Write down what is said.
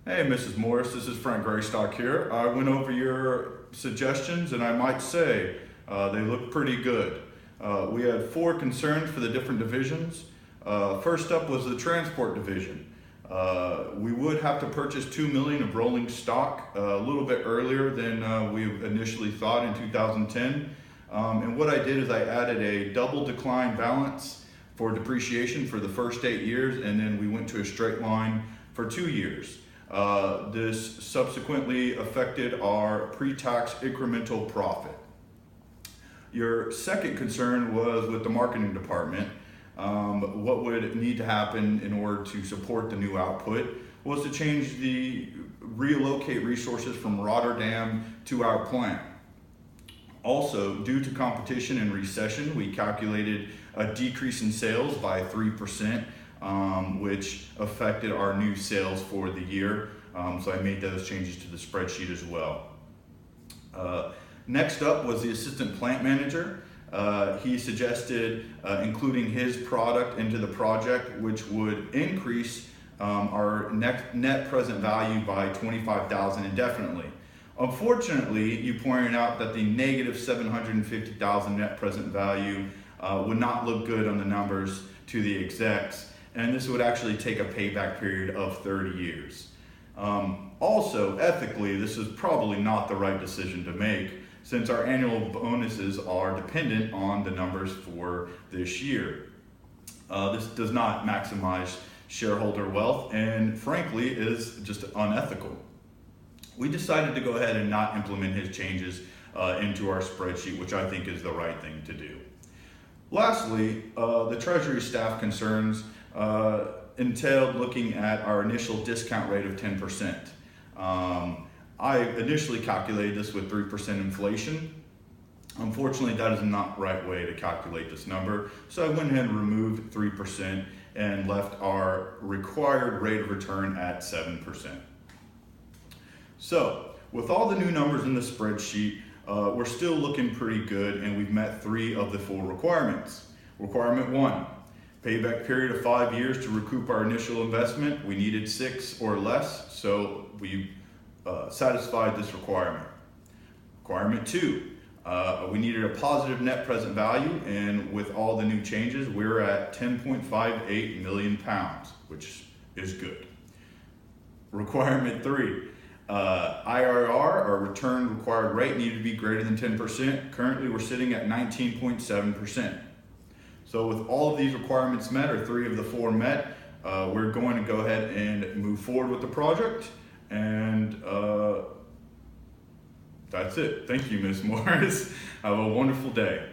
Hey, Mrs. Morris, this is Frank Greystock here. I went over your suggestions and I might say they look pretty good. We had 4 concerns for the different divisions. First up was the transport division. We would have to purchase $2 million of rolling stock a little bit earlier than we initially thought in 2010. And what I did is I added a double decline balance for depreciation for the first 8 years, and then we went to a straight line for 2 years. This subsequently affected our pre-tax incremental profit. Your second concern was with the marketing department. What would need to happen in order to support the new output was to relocate resources from Rotterdam to our plant. Also, due to competition and recession, we calculated a decrease in sales by 3%. Which affected our new sales for the year. So I made those changes to the spreadsheet as well. Next up was the assistant plant manager. He suggested including his product into the project, which would increase our net present value by $25,000 indefinitely. Unfortunately, you pointed out that the negative $750,000 net present value would not look good on the numbers to the execs, and this would actually take a payback period of 30 years. Also, ethically, this is probably not the right decision to make since our annual bonuses are dependent on the numbers for this year. This does not maximize shareholder wealth and frankly is just unethical. We decided to go ahead and not implement his changes into our spreadsheet, which I think is the right thing to do. Lastly, the Treasury staff concerns entailed looking at our initial discount rate of 10%. I initially calculated this with 3% inflation. Unfortunately, that is not the right way to calculate this number, so I went ahead and removed 3% and left our required rate of return at 7%. So, with all the new numbers in the spreadsheet, we're still looking pretty good, and we've met 3 of the 4 requirements. Requirement 1, payback period of 5 years to recoup our initial investment. We needed 6 or less, so we satisfied this requirement. Requirement 2, we needed a positive net present value, and with all the new changes, we're at 10.58 million pounds, which is good. Requirement 3, IRR, or return required rate, needed to be greater than 10%. Currently, we're sitting at 19.7%. So with all of these requirements met, or 3 of the 4 met, we're going to go ahead and move forward with the project. And that's it. Thank you, Ms. Morris. Have a wonderful day.